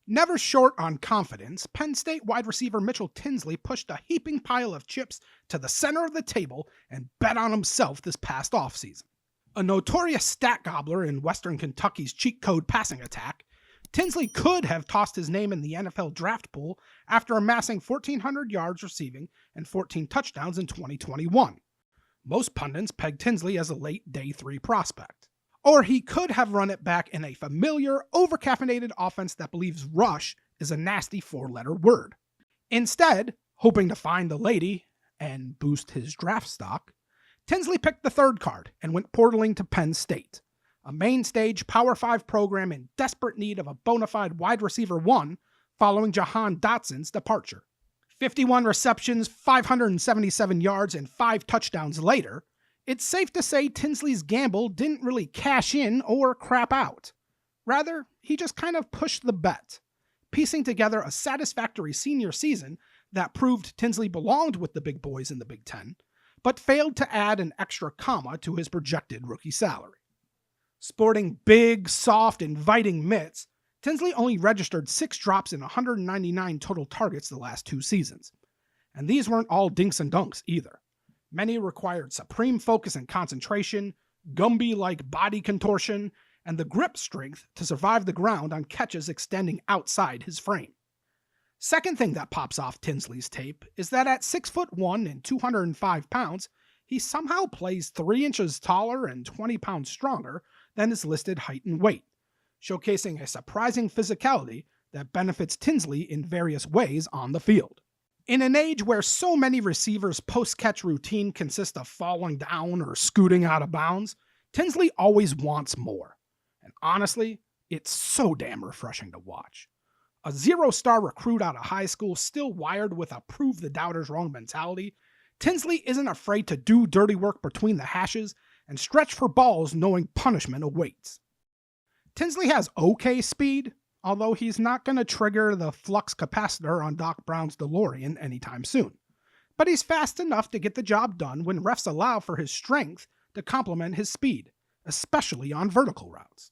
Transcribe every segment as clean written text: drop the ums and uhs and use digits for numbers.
Never short on confidence, Penn State wide receiver Mitchell Tinsley pushed a heaping pile of chips to the center of the table and bet on himself this past offseason. A notorious stat gobbler in Western Kentucky's cheat code passing attack, Tinsley could have tossed his name in the NFL draft pool after amassing 1,400 yards receiving and 14 touchdowns in 2021. Most pundits pegged Tinsley as a late day 3 prospect. Or he could have run it back in a familiar, overcaffeinated offense that believes rush is a nasty 4-letter word. Instead, hoping to find the lady and boost his draft stock, Tinsley picked the third card and went portaling to Penn State, a main stage Power 5 program in desperate need of a bona fide wide receiver 1 following Jahan Dotson's departure. 51 receptions, 577 yards, and 5 touchdowns later, it's safe to say Tinsley's gamble didn't really cash in or crap out. Rather, he just kind of pushed the bet, piecing together a satisfactory senior season that proved Tinsley belonged with the big boys in the Big Ten, but failed to add an extra comma to his projected rookie salary. Sporting big, soft, inviting mitts, Tinsley only registered 6 drops in 199 total targets the last 2 seasons. And these weren't all dinks and dunks either. Many required supreme focus and concentration, Gumby-like body contortion, and the grip strength to survive the ground on catches extending outside his frame. Second thing that pops off Tinsley's tape is that at 6'1" and 205 pounds, he somehow plays 3 inches taller and 20 pounds stronger than his listed height and weight, showcasing a surprising physicality that benefits Tinsley in various ways on the field. In an age where so many receivers' post-catch routine consists of falling down or scooting out of bounds, Tinsley always wants more. And honestly, it's so damn refreshing to watch. A 0-star recruit out of high school still wired with a prove the doubters wrong mentality, Tinsley isn't afraid to do dirty work between the hashes and stretch for balls knowing punishment awaits. Tinsley has okay speed, although he's not going to trigger the flux capacitor on Doc Brown's DeLorean anytime soon. But he's fast enough to get the job done when refs allow for his strength to complement his speed, especially on vertical routes.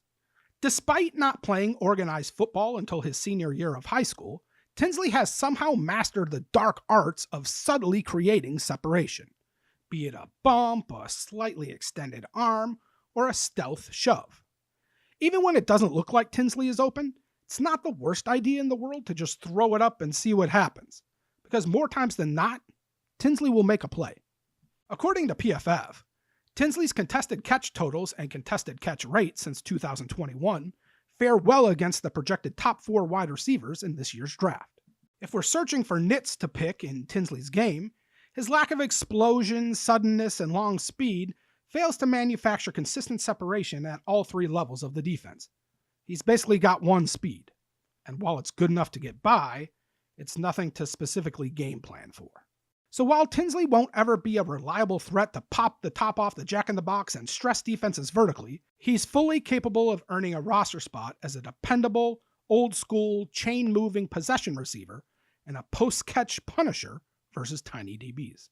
Despite not playing organized football until his senior year of high school, Tinsley has somehow mastered the dark arts of subtly creating separation, be it a bump, a slightly extended arm, or a stealth shove. Even when it doesn't look like Tinsley is open, it's not the worst idea in the world to just throw it up and see what happens, because more times than not, Tinsley will make a play. According to PFF, Tinsley's contested catch totals and contested catch rate since 2021 fare well against the projected top 4 wide receivers in this year's draft. If we're searching for nits to pick in Tinsley's game, his lack of explosion, suddenness, and long speed fails to manufacture consistent separation at all 3 levels of the defense. He's basically got one speed, and while it's good enough to get by, it's nothing to specifically game plan for. So while Tinsley won't ever be a reliable threat to pop the top off the jack-in-the-box and stress defenses vertically, he's fully capable of earning a roster spot as a dependable, old-school, chain-moving possession receiver and a post-catch punisher versus tiny DBs.